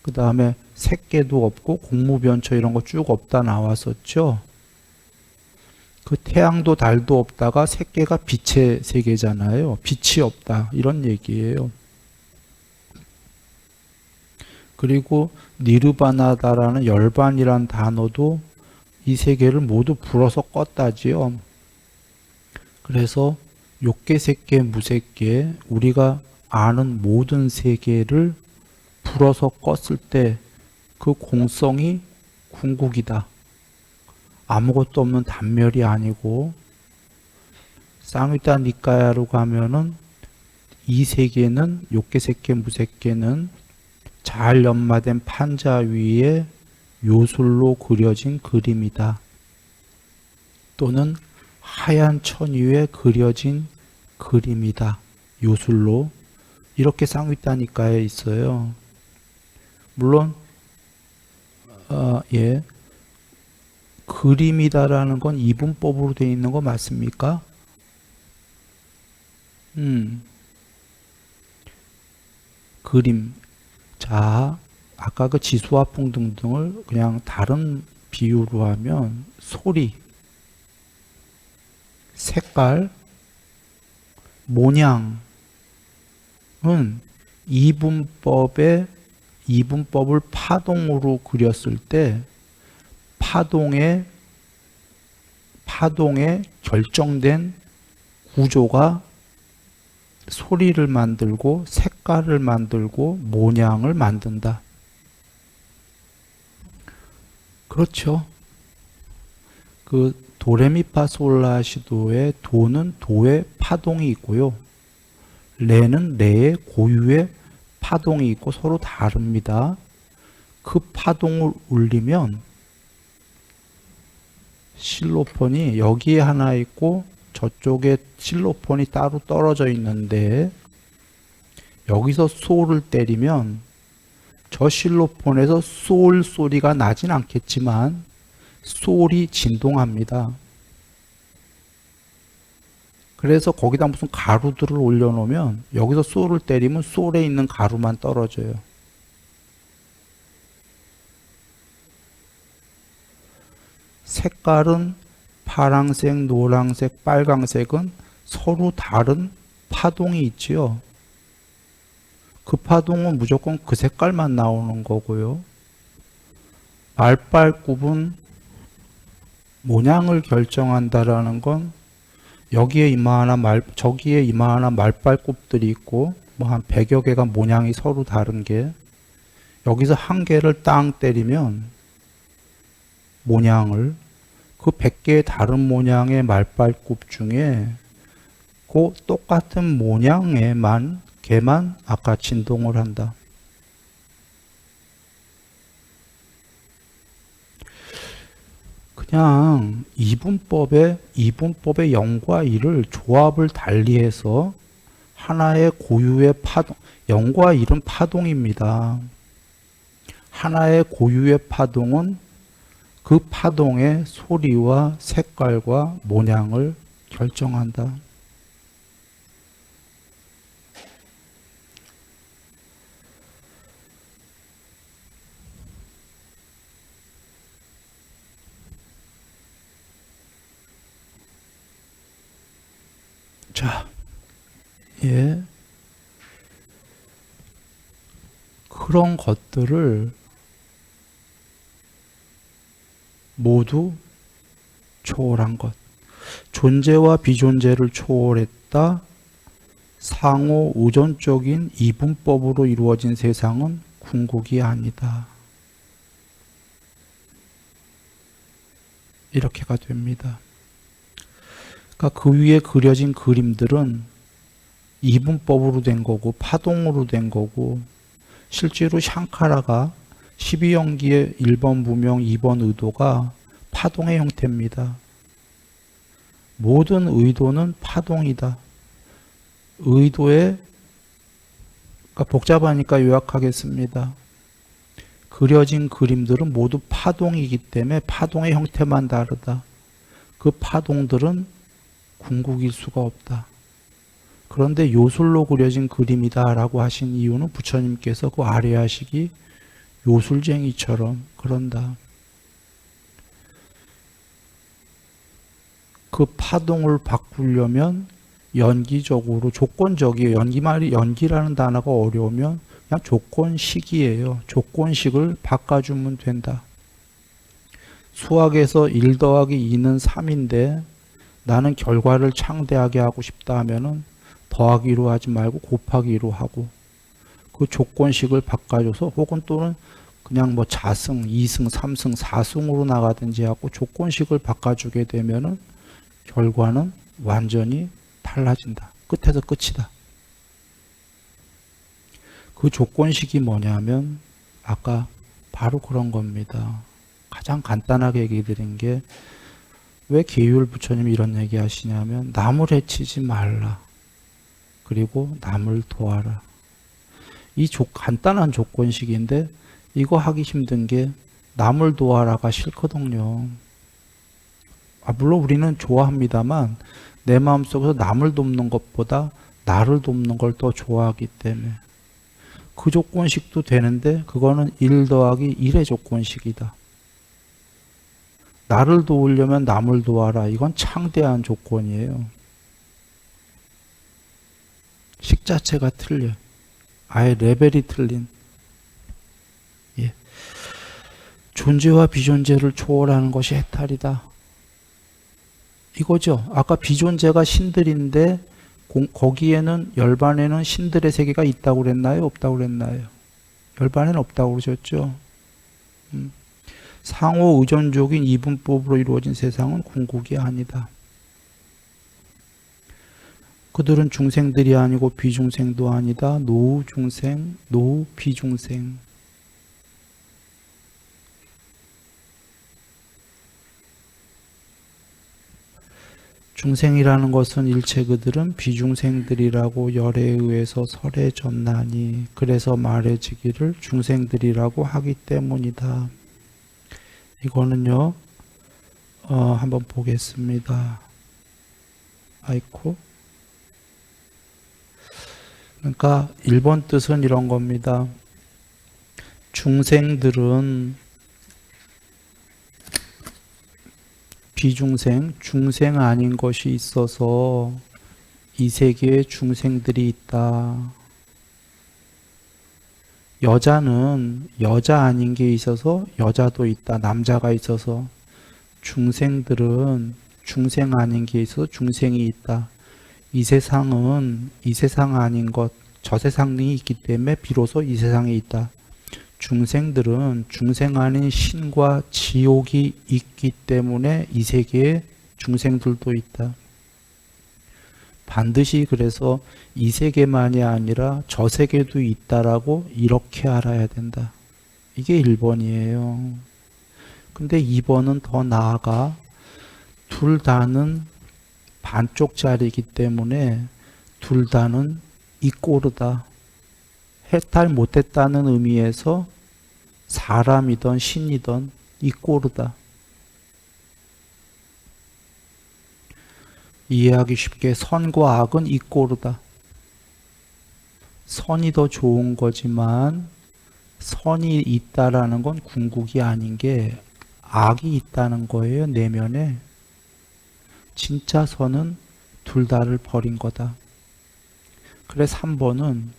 그 다음에 색계도 없고 공무변처 이런 거 쭉 없다 나왔었죠. 그 태양도 달도 없다가 색계가 빛의 세계잖아요. 빛이 없다 이런 얘기예요. 그리고 니르바나다라는 열반이란 단어도 이 세계를 모두 불어서 껐다지요. 그래서 욕계, 색계, 무색계, 우리가 아는 모든 세계를 불어서 껐을 때 그 공성이 궁극이다. 아무것도 없는 단멸이 아니고, 쌍위다 니까야로 가면은 이 세계는 욕계, 색계, 무색계는 잘 연마된 판자 위에 요술로 그려진 그림이다. 또는 하얀 천 위에 그려진 그림이다. 요술로. 이렇게 쌍위다 니까야에 있어요. 물론 예, 그림이다라는 건 이분법으로 되어 있는 거 맞습니까? 그림. 자, 아까 그 지수화풍 등등을 그냥 다른 비유로 하면 소리, 색깔, 모양은 이분법을 파동으로 그렸을 때 파동의 결정된 구조가 소리를 만들고 색깔을 만들고 모양을 만든다. 그렇죠. 그 도레미파솔라시도의 도는 도의 파동이 있고요. 레는 레의 고유의 파동이 있고 서로 다릅니다. 그 파동을 울리면 실로폰이 여기에 하나 있고 저쪽에 실로폰이 따로 떨어져 있는데 여기서 소를 때리면 저 실로폰에서 솔 소리가 나진 않겠지만 솔이 진동합니다. 그래서 거기다 무슨 가루들을 올려놓으면 여기서 솔을 때리면 솔에 있는 가루만 떨어져요. 색깔은 파랑색, 노랑색, 빨강색은 서로 다른 파동이 있지요. 그 파동은 무조건 그 색깔만 나오는 거고요. 말발굽은 모양을 결정한다라는 건 여기에 이만한 저기에 이만한 말발굽들이 있고 뭐 한 100여 개가 모양이 서로 다른 게 여기서 한 개를 땅 때리면 모양을 그 100개의 다른 모양의 말발굽 중에 그 똑같은 모양에만 걔만 아까 진동을 한다. 그냥 이분법의 0과 1을 조합을 달리해서 하나의 고유의 파동, 0과 1은 파동입니다. 하나의 고유의 파동은 그 파동의 소리와 색깔과 모양을 결정한다. 자, 예. 그런 것들을 모두 초월한 것. 존재와 비존재를 초월했다. 상호 의존적인 이분법으로 이루어진 세상은 궁극이 아니다. 이렇게가 됩니다. 그러니까 그 위에 그려진 그림들은 이분법으로 된 거고 파동으로 된 거고, 실제로 샹카라가 12연기의 1번 무명, 2번 의도가 파동의 형태입니다. 모든 의도는 파동이다. 의도에, 그러니까 복잡하니까 요약하겠습니다. 그려진 그림들은 모두 파동이기 때문에 파동의 형태만 다르다. 그 파동들은 궁극일 수가 없다. 그런데 요술로 그려진 그림이다 라고 하신 이유는 부처님께서 그 아래 하시기 요술쟁이처럼 그런다. 그 파동을 바꾸려면 연기적으로, 조건적이에요. 연기라는 단어가 어려우면 그냥 조건식이에요. 조건식을 바꿔주면 된다. 수학에서 1 더하기 2는 3인데 나는 결과를 창대하게 하고 싶다 하면은 더하기로 하지 말고 곱하기로 하고, 그 조건식을 바꿔줘서, 혹은 또는 그냥 뭐 자승, 2승, 3승, 4승으로 나가든지 하고 조건식을 바꿔주게 되면은 결과는 완전히 달라진다. 끝에서 끝이다. 그 조건식이 뭐냐면 아까 바로 그런 겁니다. 가장 간단하게 얘기 드린 게, 왜 계율 부처님이 이런 얘기 하시냐면 남을 해치지 말라. 그리고 남을 도와라. 이 간단한 조건식인데 이거 하기 힘든 게 남을 도와라가 싫거든요. 물론 우리는 좋아합니다만 내 마음속에서 남을 돕는 것보다 나를 돕는 걸 더 좋아하기 때문에 그 조건식도 되는데 그거는 1 더하기 1의 조건식이다. 나를 도우려면 남을 도와라. 이건 창대한 조건이에요. 식 자체가 틀려. 아예 레벨이 틀린. 예. 존재와 비존재를 초월하는 것이 해탈이다. 이거죠. 아까 비존재가 신들인데 거기에는, 열반에는 신들의 세계가 있다고 그랬나요? 없다고 그랬나요? 열반에는 없다고 그러셨죠. 상호 의존적인 이분법으로 이루어진 세상은 궁극이 아니다. 그들은 중생들이 아니고 비중생도 아니다. 노후 중생, 노후 비중생. 중생이라는 것은 일체 그들은 비중생들이라고 열에 의해서 설해졌나니, 그래서 말해지기를 중생들이라고 하기 때문이다. 이거는요, 한번 보겠습니다. 아이코. 그러니까 1번 뜻은 이런 겁니다. 중생들은 비중생, 중생 아닌 것이 있어서 이 세계에 중생들이 있다. 여자는 여자 아닌 게 있어서 여자도 있다. 남자가 있어서. 중생들은 중생 아닌 게 있어서 중생이 있다. 이 세상은 이 세상 아닌 것, 저 세상이 있기 때문에 비로소 이 세상에 있다. 중생들은 중생 아닌 신과 지옥이 있기 때문에 이 세계에 중생들도 있다. 반드시 그래서 이 세계만이 아니라 저 세계도 있다라고 이렇게 알아야 된다. 이게 1번이에요. 근데 2번은 더 나아가 둘 다는 반쪽짜리이기 때문에 둘 다는 이꼬르다. 해탈 못했다는 의미에서 사람이든 신이든 이꼬르다. 이해하기 쉽게 선과 악은 이꼬르다. 선이 더 좋은 거지만 선이 있다라는 건 궁극이 아닌 게 악이 있다는 거예요. 내면에. 진짜 선은 둘 다를 버린 거다. 그래 3번은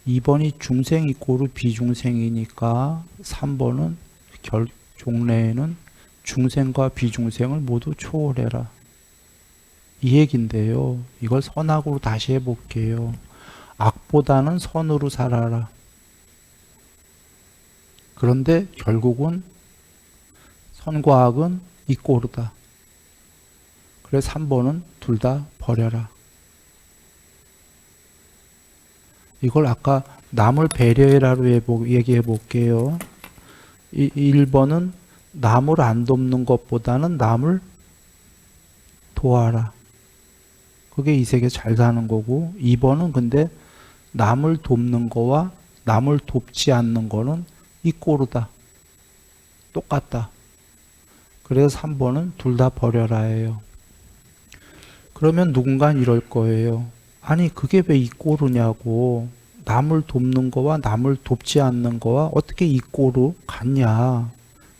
2번이 중생 이꼬르 비중생이니까 3번은 종래에는 중생과 비중생을 모두 초월해라. 이 얘긴데요. 이걸 선악으로 다시 해볼게요. 악보다는 선으로 살아라. 그런데 결국은 선과 악은 이꼬르다. 그래서 3번은 둘 다 버려라. 이걸 아까 남을 배려해라로 얘기해 볼게요. 1번은 남을 안 돕는 것보다는 남을 도와라. 그게 이 세계 잘 사는 거고, 2번은 근데 남을 돕는 거와 남을 돕지 않는 거는 이꼬르다. 똑같다. 그래서 3번은 둘 다 버려라예요. 그러면 누군가는 이럴 거예요. 아니 그게 왜 이꼬르냐고. 남을 돕는 거와 남을 돕지 않는 거와 어떻게 이꼬르 같냐.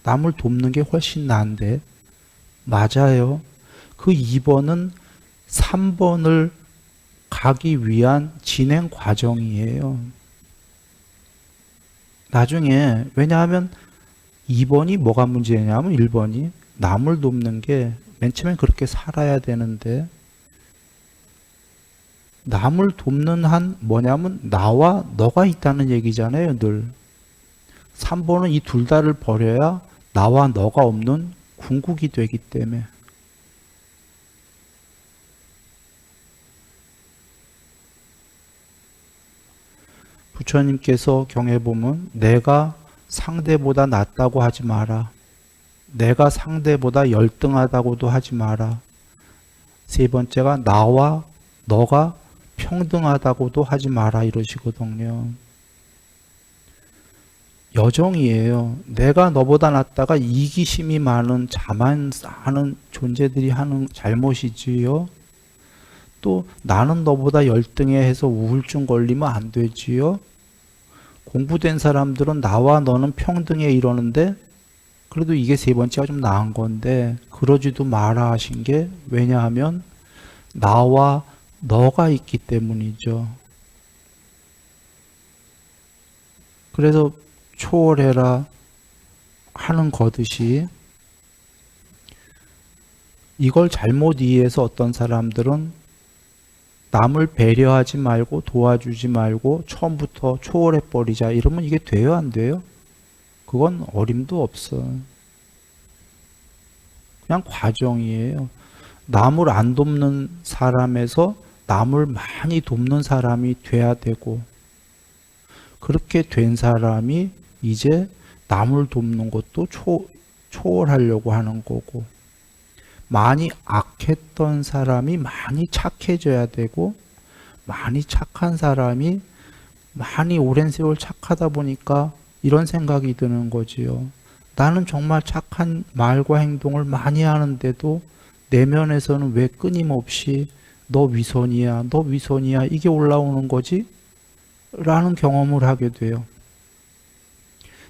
남을 돕는 게 훨씬 나은데. 맞아요. 그 2번은 3번을 가기 위한 진행 과정이에요. 나중에 왜냐하면 2번이 뭐가 문제냐면 1번이 남을 돕는 게 맨 처음엔 그렇게 살아야 되는데 남을 돕는 한 뭐냐면 나와 너가 있다는 얘기잖아요. 늘 3번은 이 둘 다를 버려야 나와 너가 없는 궁극이 되기 때문에. 부처님께서 경에 보면 내가 상대보다 낫다고 하지 마라. 내가 상대보다 열등하다고도 하지 마라. 세 번째가 나와 너가 평등하다고도 하지 마라 이러시거든요. 여정이에요. 내가 너보다 낫다가 이기심이 많은 자만하는 존재들이 하는 잘못이지요. 또 나는 너보다 열등해 해서 우울증 걸리면 안 되지요. 공부된 사람들은 나와 너는 평등해 이러는데 그래도 이게 세 번째가 좀 나은 건데 그러지도 마라 하신 게 왜냐하면 나와 너가 있기 때문이죠. 그래서 초월해라 하는 거듯이 이걸 잘못 이해해서 어떤 사람들은 남을 배려하지 말고 도와주지 말고 처음부터 초월해버리자 이러면 이게 돼요 안 돼요? 그건 어림도 없어. 그냥 과정이에요. 남을 안 돕는 사람에서 남을 많이 돕는 사람이 돼야 되고 그렇게 된 사람이 이제 남을 돕는 것도 초월하려고 하는 거고 많이 악했던 사람이 많이 착해져야 되고 많이 착한 사람이 많이 오랜 세월 착하다 보니까 이런 생각이 드는 거지요. 나는 정말 착한 말과 행동을 많이 하는데도 내면에서는 왜 끊임없이 너 위선이야, 너 위선이야 이게 올라오는 거지? 라는 경험을 하게 돼요.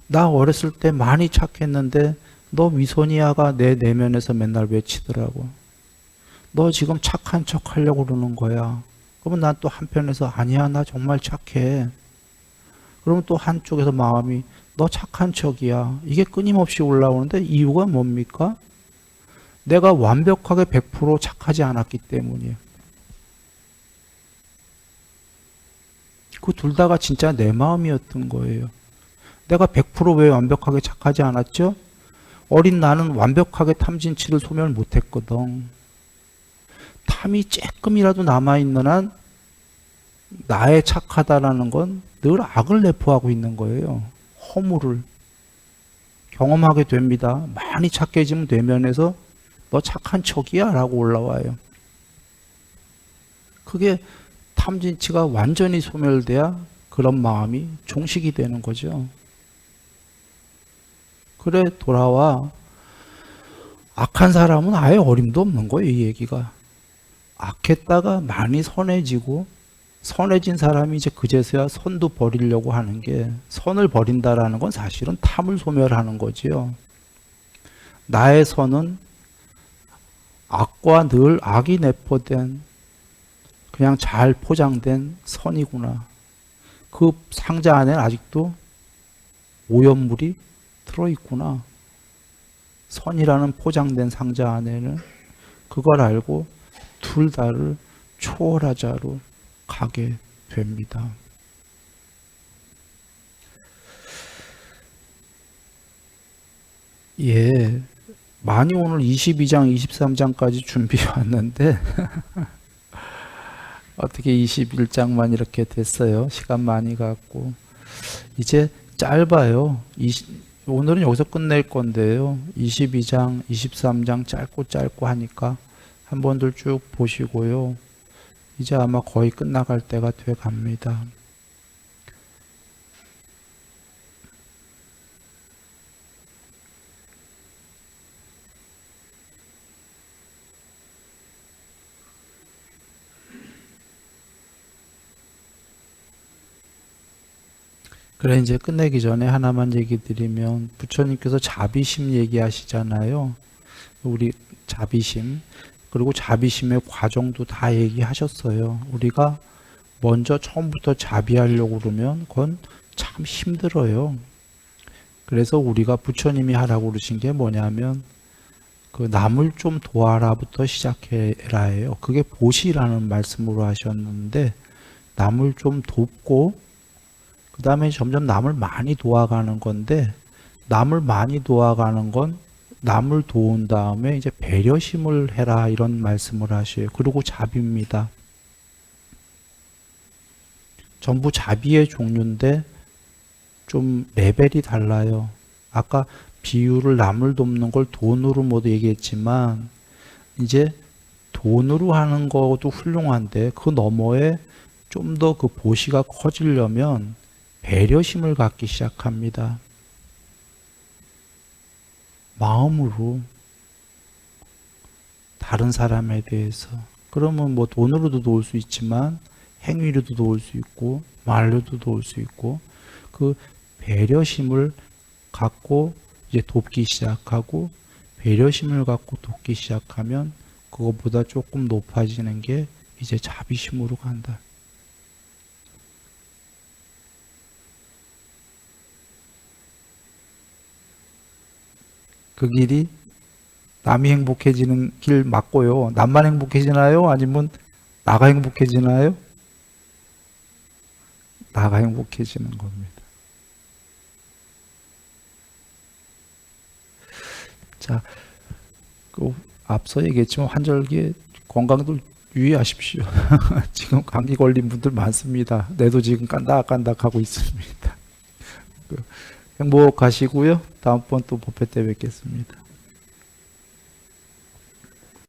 나 어렸을 때 많이 착했는데 너 위선이야가 내 내면에서 맨날 외치더라고. 너 지금 착한 척 하려고 그러는 거야. 그러면 난 또 한편에서 아니야 나 정말 착해. 그러면 또 한쪽에서 마음이 너 착한 척이야. 이게 끊임없이 올라오는데 이유가 뭡니까? 내가 완벽하게 100% 착하지 않았기 때문이에요. 그 둘 다가 진짜 내 마음이었던 거예요. 내가 100%왜 완벽하게 착하지 않았죠? 어린 나는 완벽하게 탐진치를 소멸 못했거든. 탐이 조금이라도 남아있는 한 나의 착하다라는 건 늘 악을 내포하고 있는 거예요. 허물을 경험하게 됩니다. 많이 착해지면 내면에서 너 착한 척이야 라고 올라와요. 그게 탐진치가 완전히 소멸돼야 그런 마음이 종식이 되는 거죠. 그래 돌아와. 악한 사람은 아예 어림도 없는 거예요. 이 얘기가. 악했다가 많이 선해지고 선해진 사람이 이제 그제서야 선도 버리려고 하는 게, 선을 버린다라는 건 사실은 탐을 소멸하는 거지요. 나의 선은 악과 늘 악이 내포된 그냥 잘 포장된 선이구나. 그 상자 안에는 아직도 오염물이 들어있구나. 선이라는 포장된 상자 안에는 그걸 알고 둘 다를 초월하자로 가게 됩니다. 예, 많이 오늘 22장, 23장까지 준비해 왔는데 어떻게 21장만 이렇게 됐어요? 시간 많이 갖고. 이제 짧아요. 오늘은 여기서 끝낼 건데요. 22장, 23장 짧고 하니까 한 번들 쭉 보시고요. 이제 아마 거의 끝나갈 때가 돼 갑니다. 그래, 이제 끝내기 전에 하나만 얘기 드리면, 부처님께서 자비심 얘기하시잖아요. 우리 자비심, 그리고 자비심의 과정도 다 얘기하셨어요. 우리가 먼저 처음부터 자비하려고 그러면 그건 참 힘들어요. 그래서 우리가 부처님이 하라고 그러신 게 뭐냐면, 그 남을 좀 도와라부터 시작해라예요. 그게 보시라는 말씀으로 하셨는데, 남을 좀 돕고 그 다음에 점점 남을 많이 도와가는 건데, 남을 많이 도와가는 건 남을 도운 다음에 이제 배려심을 해라 이런 말씀을 하셔요. 그리고 자비입니다. 전부 자비의 종류인데 좀 레벨이 달라요. 아까 비유를 남을 돕는 걸 돈으로 모두 얘기했지만, 이제 돈으로 하는 것도 훌륭한데 그 너머에 좀 더 그 보시가 커지려면 배려심을 갖기 시작합니다. 마음으로 다른 사람에 대해서. 그러면 뭐 돈으로도 도울 수 있지만 행위로도 도울 수 있고 말로도 도울 수 있고, 그 배려심을 갖고 이제 돕기 시작하고, 배려심을 갖고 돕기 시작하면 그것보다 조금 높아지는 게 이제 자비심으로 간다. 그 길이 남이 행복해지는 길 맞고요. 남만 행복해지나요? 아니면 나가 행복해지나요? 나가 행복해지는 겁니다. 자, 그 앞서 얘기했지만 환절기에 건강도 유의하십시오. 지금 감기 걸린 분들 많습니다. 내도 지금 깐닥깐닥하고 있습니다. 행복하시고요. 다음번 또 법회 때 뵙겠습니다.